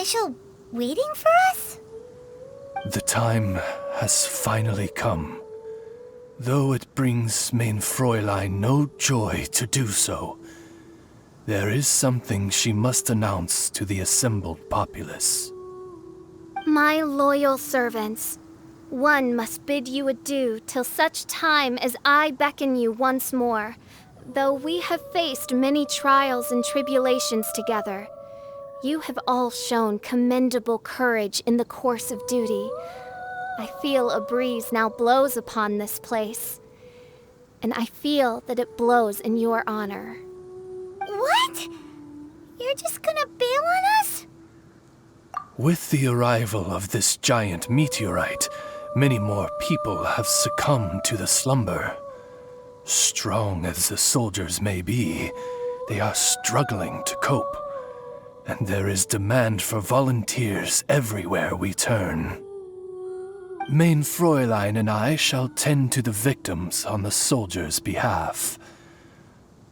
official waiting for us? The time has finally come. Though it brings main Fräulein no joy to do so, there is something she must announce to the assembled populace. My loyal servants, one must bid you adieu till such time as I beckon you once more. Though we have faced many trials and tribulations together, you have all shown commendable courage in the course of duty. I feel a breeze now blows upon this place, and I feel that it blows in your honor. What? You're just gonna bail on us? With the arrival of this giant meteorite, many more people have succumbed to the slumber. Strong as the soldiers may be, they are struggling to cope, and there is demand for volunteers everywhere we turn. Main Fräulein and I shall tend to the victims on the soldiers' behalf.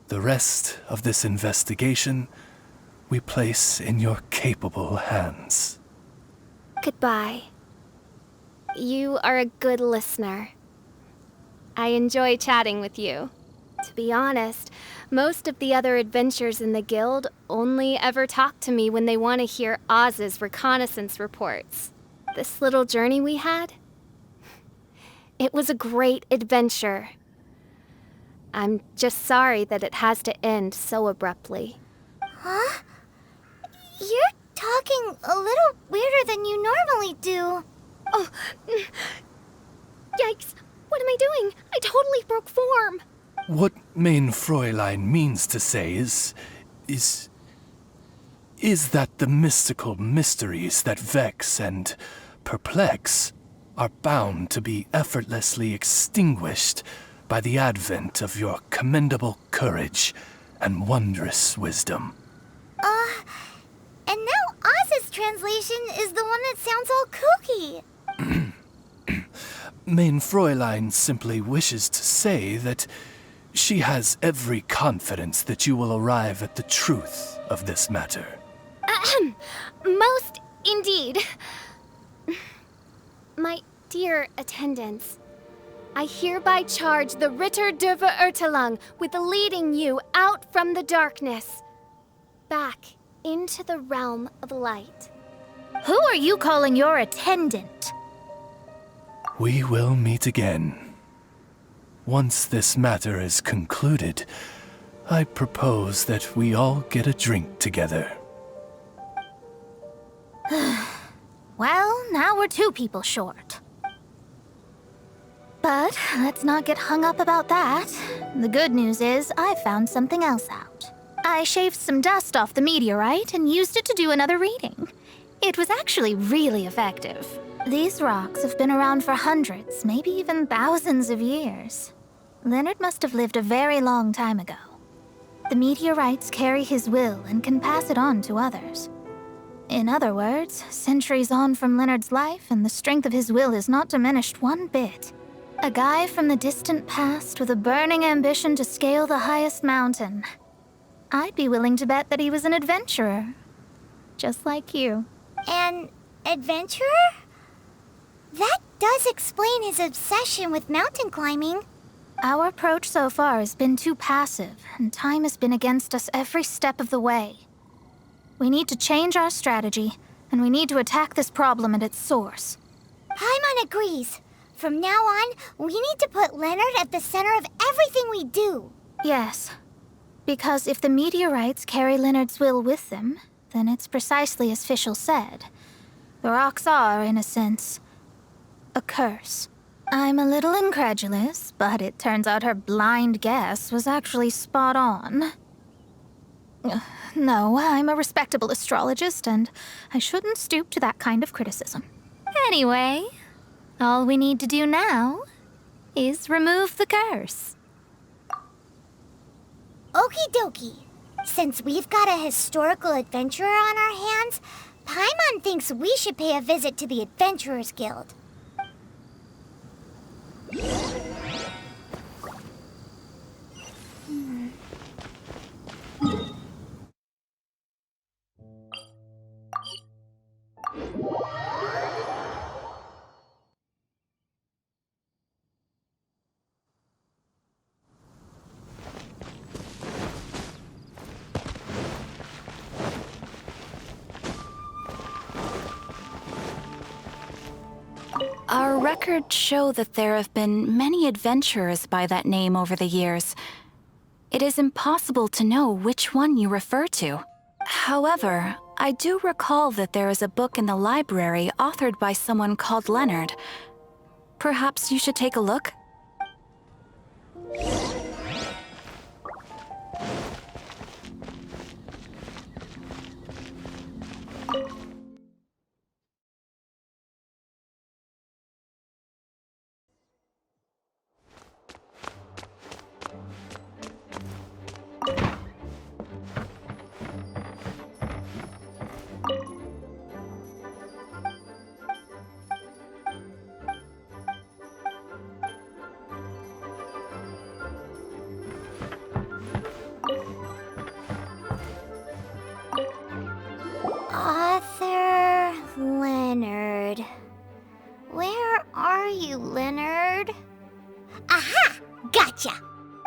The rest of this investigation we place in your capable hands. Goodbye. You are a good listener. I enjoy chatting with you. To be honest, most of the other adventurers in the guild only ever talk to me when they want to hear Oz's reconnaissance reports. This little journey we had, it was a great adventure. I'm just sorry that it has to end so abruptly. Huh? You're talking a little weirder than you normally do. Oh, yikes. What am I doing? I totally broke form. What Main Fräulein means to say is that the mystical mysteries that vex and perplex are bound to be effortlessly extinguished by the advent of your commendable courage and wondrous wisdom. And now Oz's translation is the one that sounds all kooky. Main Fräulein simply wishes to say that she has every confidence that you will arrive at the truth of this matter. Most indeed. My dear attendants, I hereby charge the Ritter der Verurteilung with leading you out from the darkness, back into the realm of light. Who are you calling your attendant? We will meet again. Once this matter is concluded, I propose that we all get a drink together. Well, now we're 2 people short. But let's not get hung up about that. The good news is I found something else out. I shaved some dust off the meteorite and used it to do another reading. It was actually really effective. These rocks have been around for hundreds, maybe even thousands of years. Leonard must have lived a very long time ago. The meteorites carry his will and can pass it on to others. In other words, centuries on from Leonard's life, and the strength of his will is not diminished one bit. A guy from the distant past with a burning ambition to scale the highest mountain. I'd be willing to bet that he was an adventurer. Just like you. An adventurer? That does explain his obsession with mountain climbing. Our approach so far has been too passive, and time has been against us every step of the way. We need to change our strategy, and we need to attack this problem at its source. Paimon agrees. From now on, we need to put Leonard at the center of everything we do. Yes, because if the meteorites carry Leonard's will with them, then it's precisely as Fischl said. The rocks are, in a sense, a curse. I'm a little incredulous, but it turns out her blind guess was actually spot on. No, I'm a respectable astrologist, and I shouldn't stoop to that kind of criticism. Anyway, all we need to do now is remove the curse. Okie dokie. Since we've got a historical adventurer on our hands, Paimon thinks we should pay a visit to the Adventurers Guild. records show that there have been many adventurers by that name over the years. It is impossible to know which one you refer to. However, I do recall that there is a book in the library authored by someone called Leonard. Perhaps you should take a look? Author Leonard. Where are you, Leonard? Aha! Gotcha!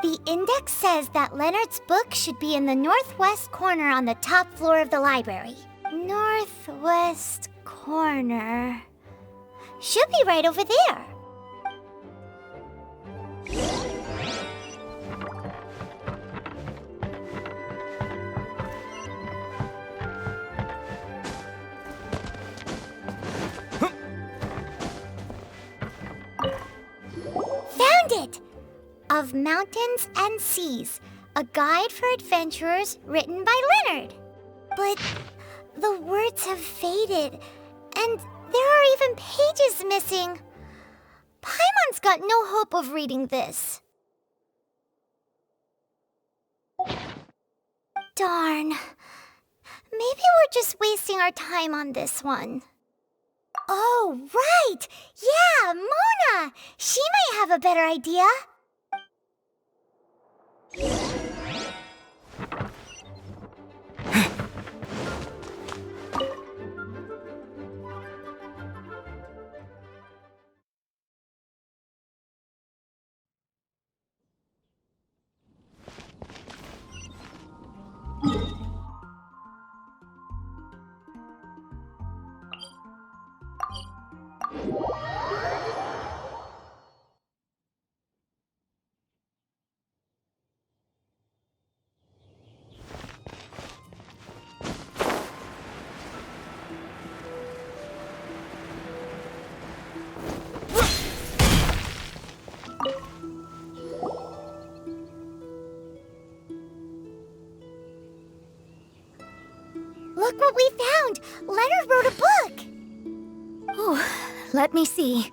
The index says that Leonard's book should be in the northwest corner on the top floor of the library. Northwest corner. Should be right over there. Found it! Of Mountains and Seas, a guide for adventurers written by Leonard. But the words have faded, and there are even pages missing. Paimon's got no hope of reading this. Darn. Maybe we're just wasting our time on this one. Oh, right! Yeah, Mona! She might have a better idea. Look what we found! Leonard wrote a book! Ooh, let me see.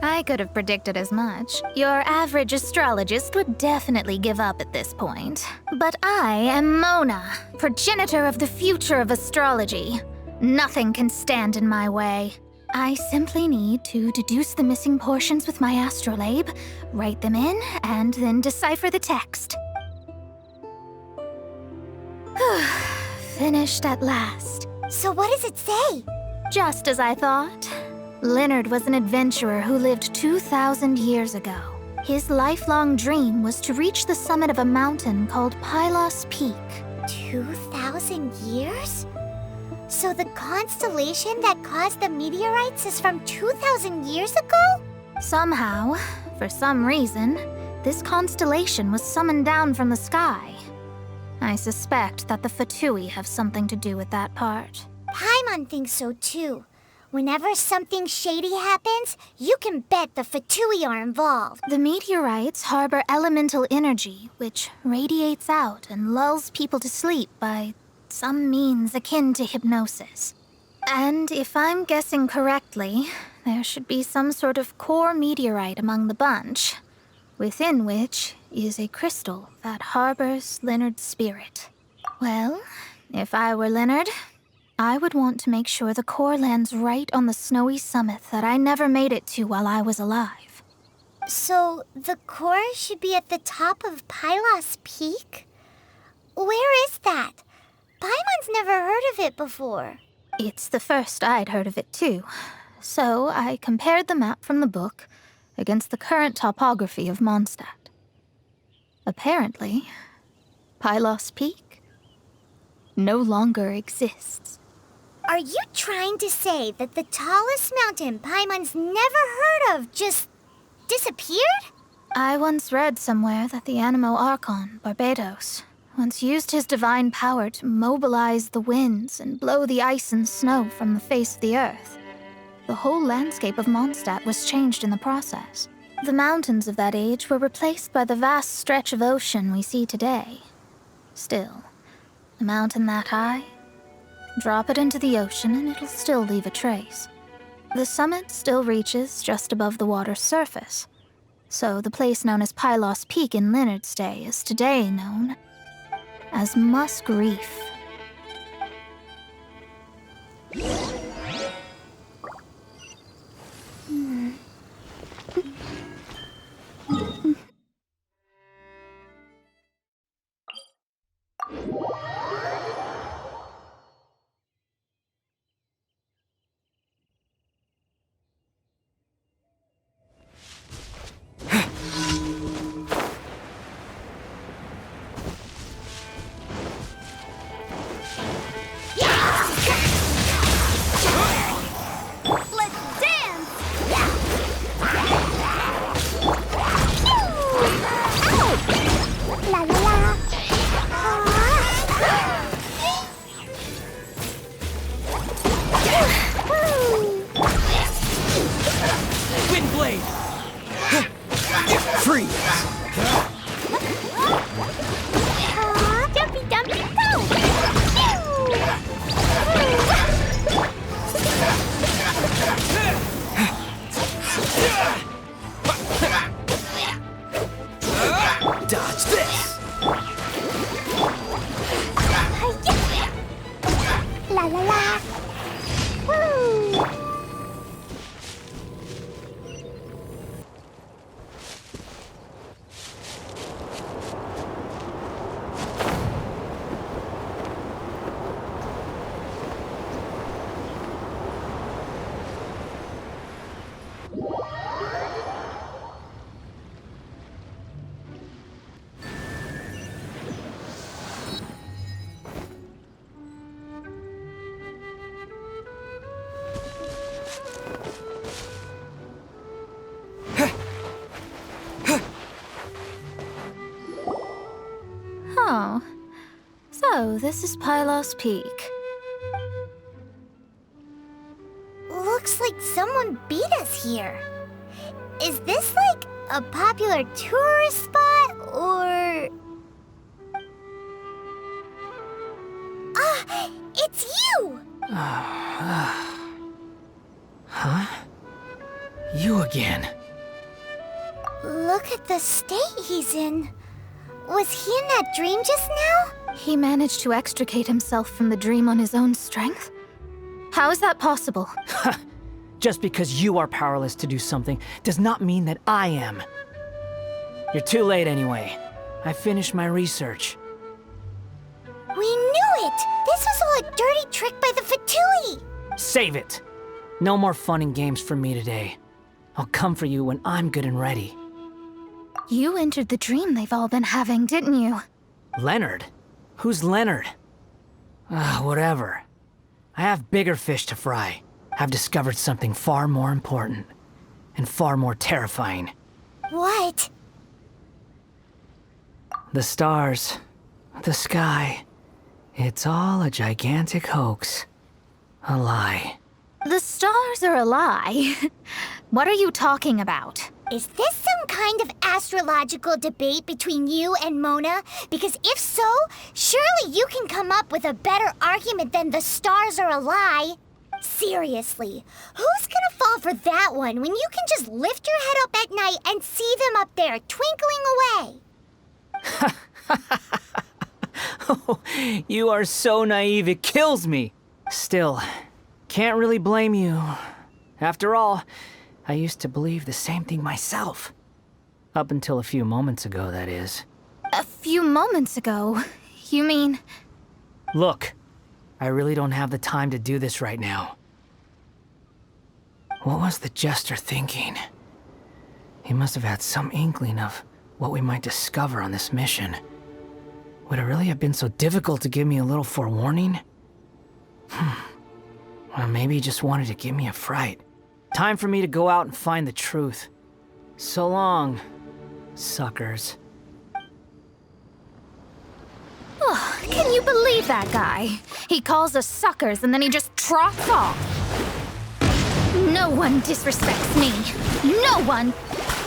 I could have predicted as much. Your average astrologist would definitely give up at this point. But I am Mona, progenitor of the future of astrology. Nothing can stand in my way. I simply need to deduce the missing portions with my astrolabe, write them in, and then decipher the text. Finished at last. So what does it say? Just as I thought. Leonard was an adventurer who lived 2,000 years ago. His lifelong dream was to reach the summit of a mountain called Pylos Peak. 2,000 years? So the constellation that caused the meteorites is from 2,000 years ago? Somehow, for some reason, this constellation was summoned down from the sky. I suspect that the Fatui have something to do with that part. Paimon thinks so too. Whenever something shady happens, you can bet the Fatui are involved. The meteorites harbor elemental energy, which radiates out and lulls people to sleep by some means akin to hypnosis. And if I'm guessing correctly, there should be some sort of core meteorite among the bunch, within which is a crystal that harbors Leonard's spirit. Well, if I were Leonard, I would want to make sure the core lands right on the snowy summit that I never made it to while I was alive. So the core should be at the top of Pylos Peak? Where is that? Paimon's never heard of it before. It's the first I'd heard of it too. So I compared the map from the book against the current topography of Mondstadt. Apparently, Pylos Peak no longer exists. Are you trying to say that the tallest mountain Paimon's never heard of just disappeared? I once read somewhere that the Animo Archon, Barbados, once used his divine power to mobilize the winds and blow the ice and snow from the face of the earth. The whole landscape of Mondstadt was changed in the process. The mountains of that age were replaced by the vast stretch of ocean we see today. Still, a mountain that high? Drop it into the ocean and it'll still leave a trace. The summit still reaches just above the water's surface. So the place known as Pylos Peak in Leonard's day is today known as Musk Reef. Dodge this! La la la! Woo! Oh, so this is Pylos Peak. Looks like someone beat us here. Is this like a popular tourist spot, or... Ah, it's you! Huh? You again. Look at the state he's in. Was he in that dream just now? He managed to extricate himself from the dream on his own strength? How is that possible? Just because you are powerless to do something does not mean that I am. You're too late anyway. I finished my research. We knew it! This was all a dirty trick by the Fatui! Save it! No more fun and games for me today. I'll come for you when I'm good and ready. You entered the dream they've all been having, didn't you? Leonard? Who's Leonard? Whatever. I have bigger fish to fry. I've discovered something far more important. And far more terrifying. What? The stars. The sky. It's all a gigantic hoax. A lie. The stars are a lie. What are you talking about? Is this some kind of astrological debate between you and Mona? Because if so, surely you can come up with a better argument than the stars are a lie. Seriously, who's gonna fall for that one when you can just lift your head up at night and see them up there twinkling away? Oh, you are so naive, it kills me. Still, can't really blame you. After all, I used to believe the same thing myself. Up until a few moments ago, that is. A few moments ago? You mean... Look, I really don't have the time to do this right now. What was the Jester thinking? He must have had some inkling of what we might discover on this mission. Would it really have been so difficult to give me a little forewarning? Or maybe he just wanted to give me a fright. Time for me to go out and find the truth. So long, suckers. Oh, can you believe that guy? He calls us suckers and then he just trots off. No one disrespects me. No one.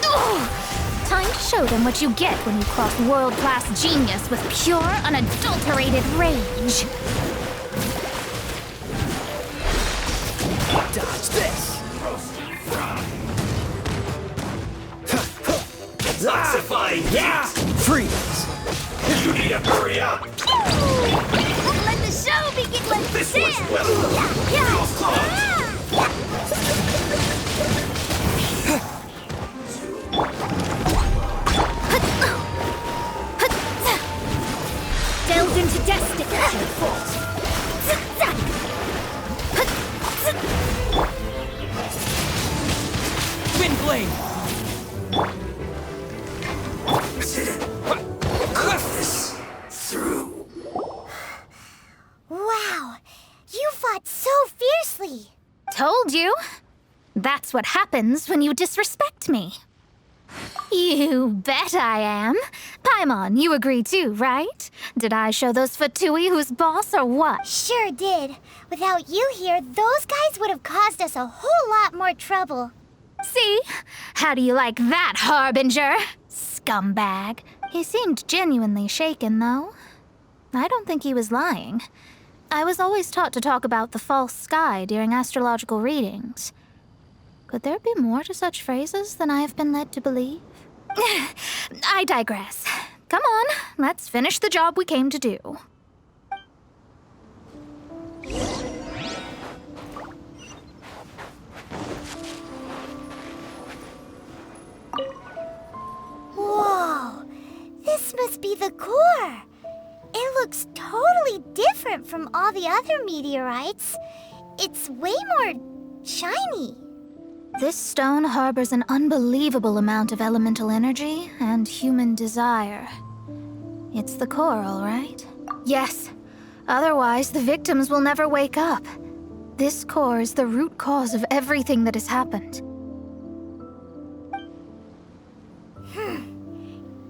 Ugh. Time to show them what you get when you cross world-class genius with pure, unadulterated rage. Dodge this! Detoxifying heat! Freeze! You need to hurry up! Let the show begin like This this! one's well. Feels close. Delve into destiny! Wind blade! Cliff this through. Wow! You fought so fiercely! Told you. That's what happens when you disrespect me. You bet I am. Paimon, you agree too, right? Did I show those Fatui who's boss or what? Sure did. Without you here, those guys would have caused us a whole lot more trouble. See? How do you like that, Harbinger? Scumbag. He seemed genuinely shaken, though. I don't think he was lying. I was always taught to talk about the false sky during astrological readings. Could there be more to such phrases than I have been led to believe? I digress. Come on, let's finish the job we came to do. Whoa! This must be the core! It looks totally different from all the other meteorites. It's way more shiny. This stone harbors an unbelievable amount of elemental energy and human desire. It's the core, all right? Yes. Otherwise, the victims will never wake up. This core is the root cause of everything that has happened.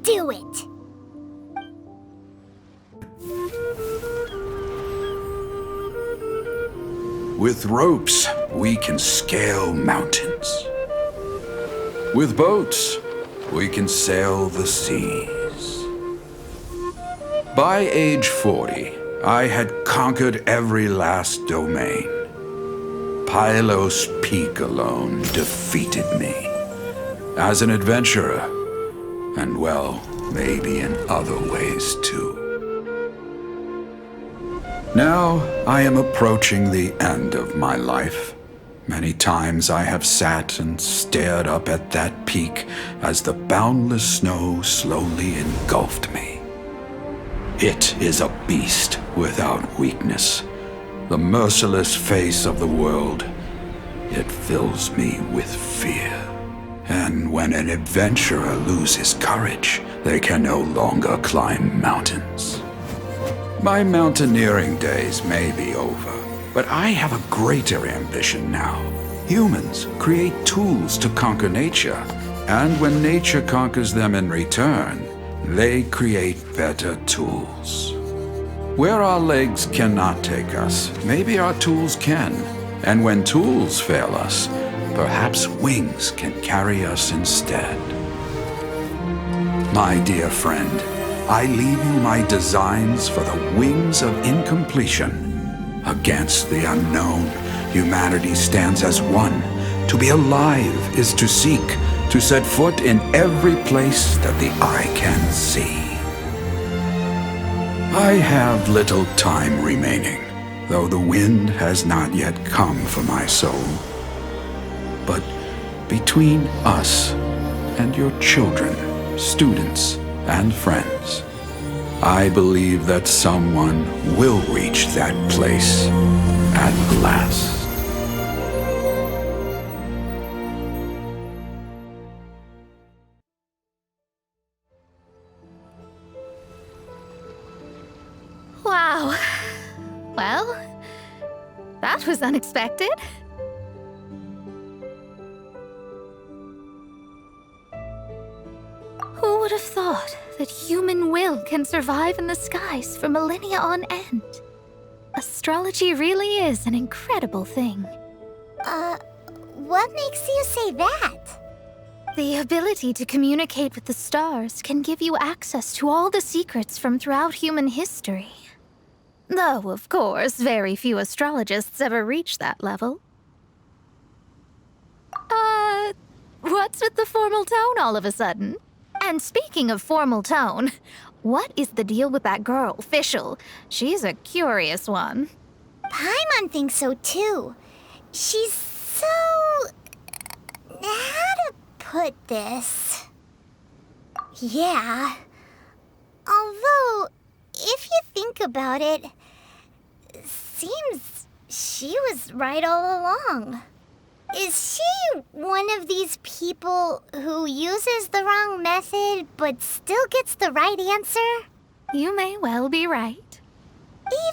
Do it! With ropes, we can scale mountains. With boats, we can sail the seas. By age 40, I had conquered every last domain. Pylos Peak alone defeated me. As an adventurer, and well, maybe in other ways too. Now, I am approaching the end of my life. Many times I have sat and stared up at that peak as the boundless snow slowly engulfed me. It is a beast without weakness, the merciless face of the world. It fills me with fear. And when an adventurer loses courage, they can no longer climb mountains. My mountaineering days may be over, but I have a greater ambition now. Humans create tools to conquer nature, and when nature conquers them in return, they create better tools. Where our legs cannot take us, maybe our tools can. And when tools fail us, perhaps wings can carry us instead. My dear friend, I leave you my designs for the wings of incompletion. Against the unknown, humanity stands as one. To be alive is to seek, to set foot in every place that the eye can see. I have little time remaining, though the wind has not yet come for my soul. But between us and your children, students, and friends, I believe that someone will reach that place at last. Wow. Well, that was unexpected. Who would have thought that human will can survive in the skies for millennia on end? Astrology really is an incredible thing. What makes you say that? The ability to communicate with the stars can give you access to all the secrets from throughout human history. Though, of course, very few astrologists ever reach that level. What's with the formal tone all of a sudden? And speaking of formal tone, what is the deal with that girl, Fischl? She's a curious one. Paimon thinks so too. She's so... how to put this? Yeah. Although, if you think about it, seems she was right all along. Is she one of these people who uses the wrong method but still gets the right answer? You may well be right.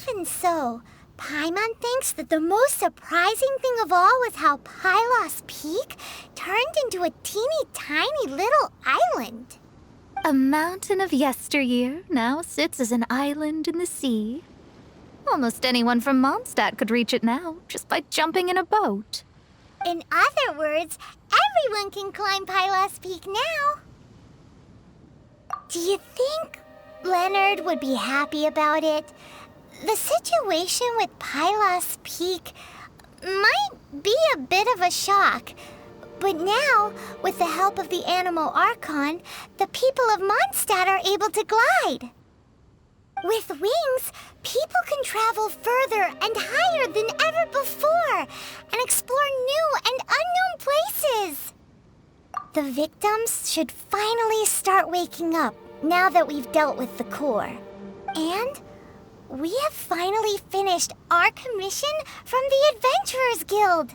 Even so, Paimon thinks that the most surprising thing of all was how Pylos Peak turned into a teeny tiny little island. A mountain of yesteryear now sits as an island in the sea. Almost anyone from Mondstadt could reach it now, just by jumping in a boat. In other words, everyone can climb Pylos Peak now. Do you think Leonard would be happy about it? The situation with Pylos Peak might be a bit of a shock. But now, with the help of the Animal Archon, the people of Mondstadt are able to glide. With wings, people can travel further and higher than ever before and explore new and unknown places. The victims should finally start waking up now that we've dealt with the core. And we have finally finished our commission from the Adventurers Guild.